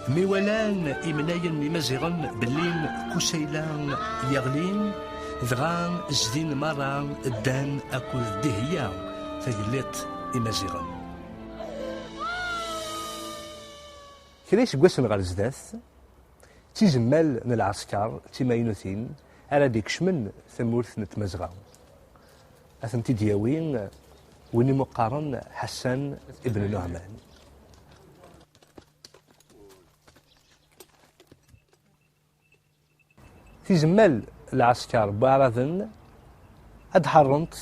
ميولان إمناين ممازغن بلين كسيلان يغلين ذغان زدين مرة الدان أكل دهيا تجليت إمازغن كريش قوسن غير زداث تيزمال من العسكر تيماينوثين على ديك شمن ثمورث نتمزغا أثنتي دياوين ويني مقارن حسن ابن نعمان تيزمال العسكر بعرضن أدحرنت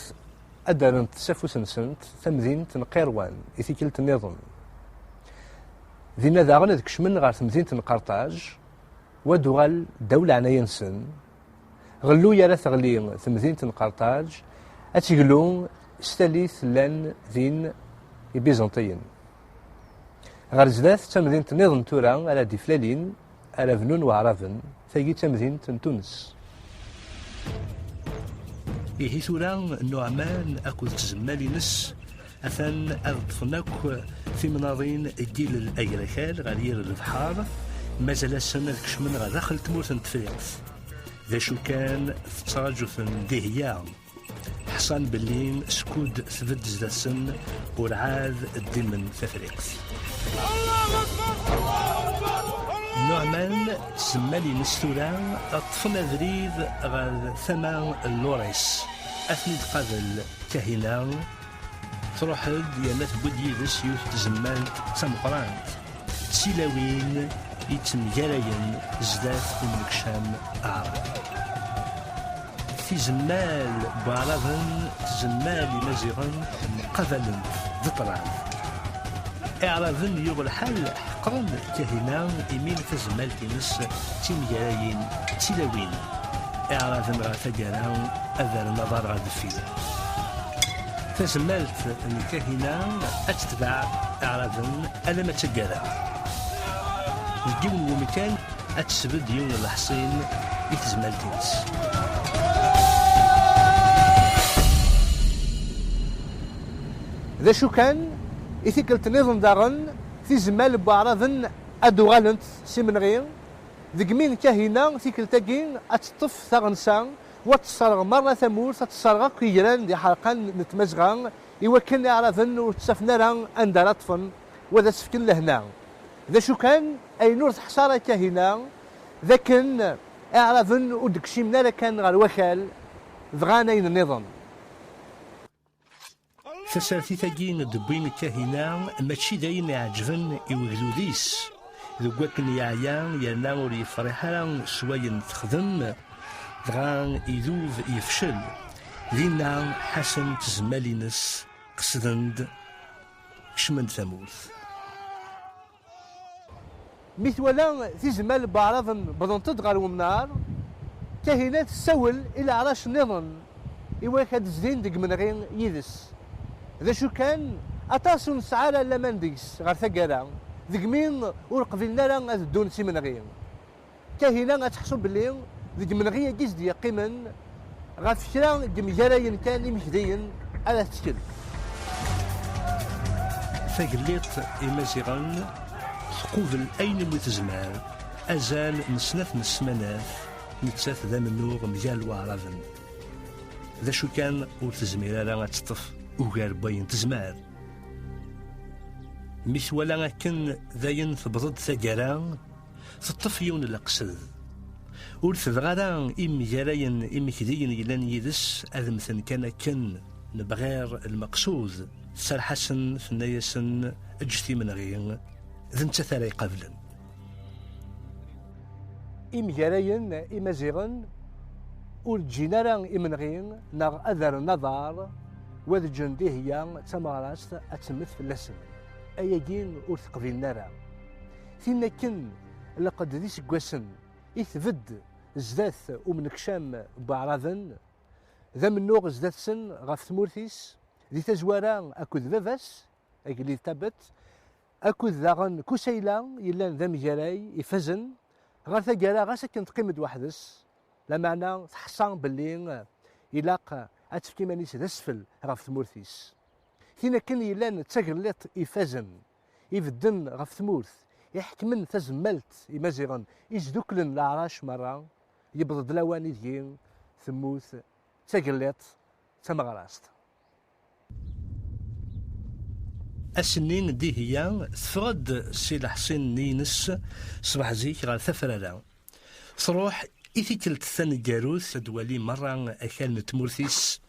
أدرنت سافوس نسنت تمدينة نقيروان إثيكلة النظام ذينا داغن ذيك شمن غير تمدينة نقرطاج ودوغال دولة عناينسن غلو يالا ثغلين تمدينة نقرطاج أتيقلون ستاليث لان ذين بيزنطيين غير زداث تمدينة نظام تورا على ديفلالين على فنون وعرافن ثاقي تمدينة تونس إيه ثورا نعمان أكل تزمالي نس أثن أضفناك في مناظين الجيل الأيركال غير البحار مازال السنة كشمن غير داخل تمورث تفريقث ذا شو كان تراجث دهيا حصان بلين سكود ثبت زدا السن ورعاذ الدين من تفريقث نعمان سمالي نستورا أطفنا ذريد غير ثمان اللوريس أثني قبل كهنا تروحد يالا تبود يدس يوث تزمال تمقران تسيلاوين يتمجراين زداث المكشام عرب في زمال بعرضن تزمال مزيغن قبل ذطران إعراضن يوغ الحال حقرن كهنا إمين تزمال كنس تمجراين تسيلاوين إعراضن غاثقران أذر نظر غادفين تزمالت الكاهنة أتتبع أعراضن ألا ما تقرا الجيون ومكان أتسبب ديون الحصين يتزمالتينس ذا شو كان إثيكلت نظام دارن في زمال بأعراضن أدوغالنت سيمنغين ذي مين كاهنة ثيكلتاكين أتطف ثغنسان وتصرغ مرة ثمور تتصرغ كيجران دي حلقان نتمزغان يوكلنا على ذن وتصفنا لها عند لطفا وذا سفكن لهنا ذا شو كان أي نور حصارة كهنا ذاكن على ذن ودكشيمنا لكان غير وكال ذغانين النظام فسالتي تاقين دبين كهنا ماشي داين يعجبن يوغلوديس ذو كن يعيان يناور يفرحان شوية تخدم دغان يذوب يفشل ذينا حسن تزمالينس قصدند كشمند ثموث مثولا في زمال بعرض بدون تدغر ومنار كاهنات تسول إلى عراش النظام إواكاد زدين دق من غير يدس ذا شو كان أتاسون سعالة لمنديس غير ثقالا ذق مين ورقفلنا لها الدون سي من غير كاهنا غتحسب بلي ذيك من غير جيز ديال قيمن غاف كرا جمجراين كان مهديين على تشكل فقليت إمازيغان تقوبل أين متزمار أزال نسناف نسمناف نتساف ذا منوغ مجال وعرضن ذا شو كان ورتزمير لا غتطف وغير باين تزمار مثولا كن ذاين تبضد ثقران تطف يون الأقصد ورثغادا إمجراين إمكديين يلان يدس أذمثن كان نبغير المقصود سرحسن ثنايسن اجتي من غير ذن تثاري قبلا إمجراين إمازيغن ورجينارا إمنغين نغ أذر نظار وذ جندي هي تماراست أتمث في اللسن أيجين ورثقبيل نارا ثم كن لقد ذي سكواسن إثبد زداث ومنكشام بعراضن ذا منوغ زداث سن غاف ثمورثيس ذي تزوارا أكد فافاس أكلي تابت أكد ذاغن كسيلا يلان ذا مجاراي يفزن غير ثقالا غاسا كنت قيمد وحدس لا معنى تحصان باللي يلاق أتفكي مانيس ذا سفل غاف ثمورثيس ثينا كان يلان تاقليط يفزن يفدن غاف ثمورث يحكمن تزملت إمازيغن إزدوكلن العراش مرة يبضد لواني ديين ثموث تقليط تمغراست. السنين دي هي تفرد سي الحسين نينس صباح زيك غير ثفرارا تروح إثيكلت ثاني جاروث دوالي مرة أكال تمورثيس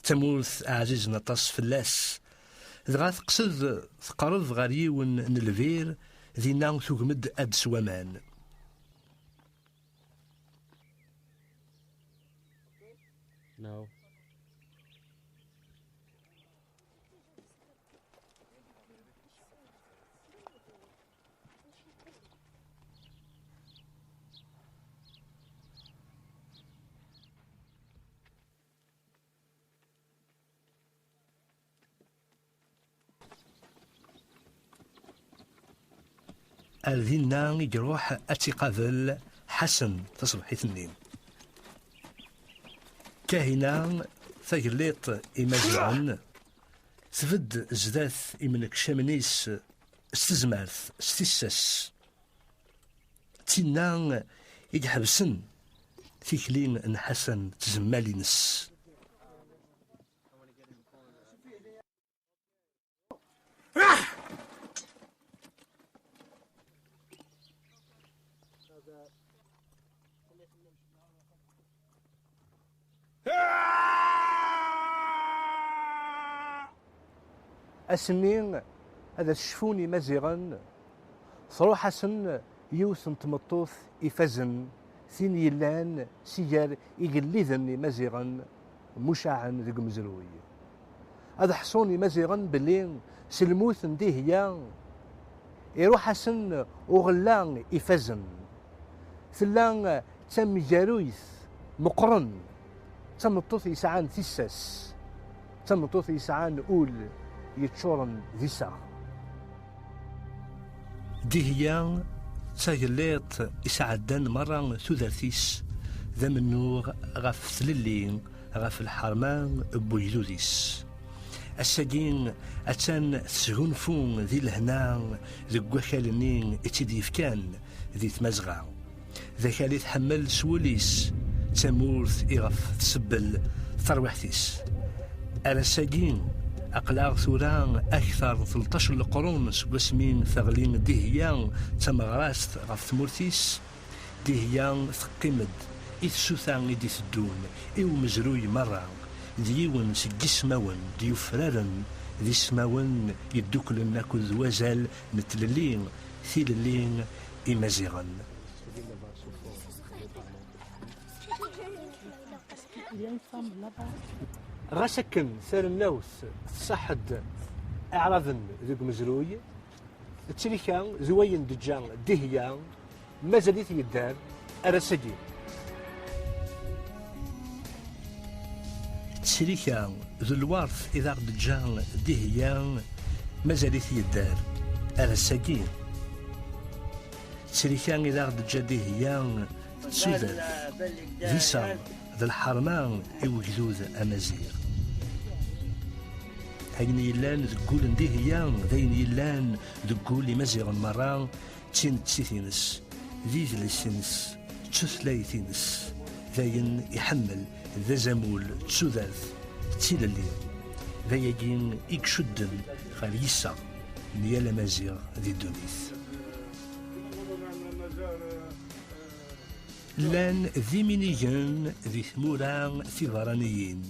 تمورث عزيز نطاس فلاس دغا تقصد تقرض غير يون نلفير ذينا تقمد أد سوامان. No. الذين يروح أتقابل حسن تصبح اثنين كاهنا ثقليط إمازيغن تفد زداث إمنك شامنيس استزمارث استسس تينا يجحبسن ثيكلين ان حسن تزمالينس. السنين هذا الشفوني مزيغن صروح حسن يوث تمطوث يفزن ثين يلان سيار يقلذن مزيغن مشاعن ذق مزروي. هذا حصوني مزيغن بلين سلموث دي هي يروح حسن وغلان يفزن ثلان تم جارويث مقرن تمطوث يسعان ثسس تمطوث يسعان أول يتشورن ذيسا دي هي تاجليط يسعدن مرة ثلاثيس ذا منوغ غف ثللين غف الحرمان بويلوديس الساقين أتان تسغنفون ذي الهنا ذي قوكالنين اتديفكان ذي تمزغا ذاك اللي تحمل سوليس تمورث إغف تسبل ثروحتيس الساقين أقلاغ ثوران أكثر 13 القرون سواسمين ثغلين ديهيان تمغراست غف ثمورتيس ديهيان ثقيمد إثسوثان إدي ثدون إيو مزروي مرة ديون سجي سماون ديو فرارن ذي سماون يدوكلن ناكو ذوازال نتللين ثيللين إمازيغن. غاسكن ثار النوث تصحد أعراضن ذوق مزروي تشريكان زوين دجان دهيان مازاليت يدار أرسجي تشريكان ذو الوارث إذا دجان دهيان مازاليت يدار أرسجي تشريكان إذا دجان دهيان تسودر فيسا ذا الحرمان يوجدوذ أمازيغ هين يلان ذقول ديهيان ذين يلان ذقول مازيغ مرة تين تسيثينس ذي ذلسينس تثلايثينس ذين يحمل ذا زمول تسوذاث تيلالي ذا يجين إكشدن خاليسا نيال مازيغ ذي الدنيث لان ذي مينيجن ذي ثمورا ثيفرانيين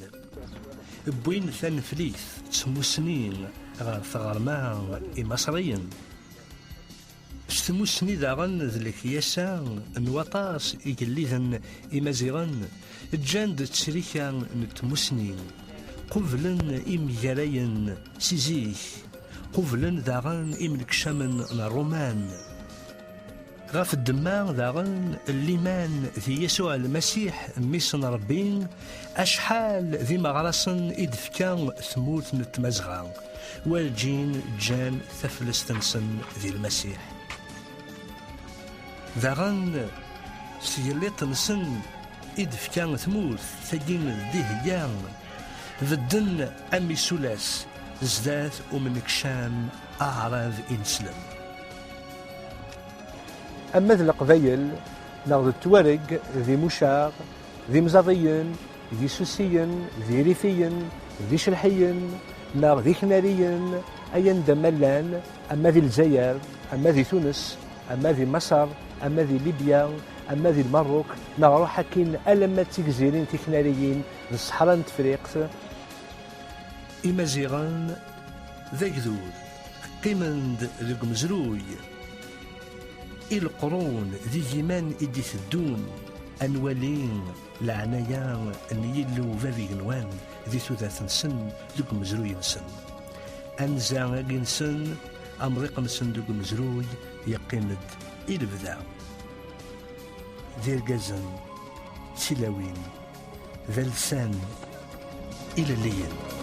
بوين ثنفليث تسموسنين غير ثغرمان إمصريين ستموسني داغن ذلك ياسان نواطاس إجليذن إمازيغن جاند تسريكا نتموسنين قفلن إمجارين سيزيك قفلن داغن إملكشامن الرومان غاف الدماغ داغن الليمان ذي يسوع المسيح ميسن ربين أشحال ذي مغرسن إدفكان ثموت نتمزغان والجين جان ثفلستنسن ذي المسيح داغن سيليط نسن إدفكان ثموت ثقين ديهيان ذدن أمي سلاس زدات ومنكشان أعراض إنسلم أما ذي القبايل ناخذ التوارق ذي مشاغ ذي مزاضيين ذي سوسيين ذي ريفيين ذي شلحيين ناغ ذي كناريين أين دملان أما ذي الجزائر أما ذي تونس أما ذي مصر أما ذي ليبيا أما ذي المروك نغروح حكين ألما تيكزيرين تكناريين ذي الصحراء تفريق إمازيغان ذاك ذول قيمند ذوك مزروي القرون ذي جيمان إدي الدون أنوالين العنايا نيلو فافي جنوان ذي ثلاث سن ذوك مزروي نسن أنزا نسن أمريق نسن ذوك مزروي يقيمد إلى بدا ذي الجزن تلاوين ذا لسان إلى الليل.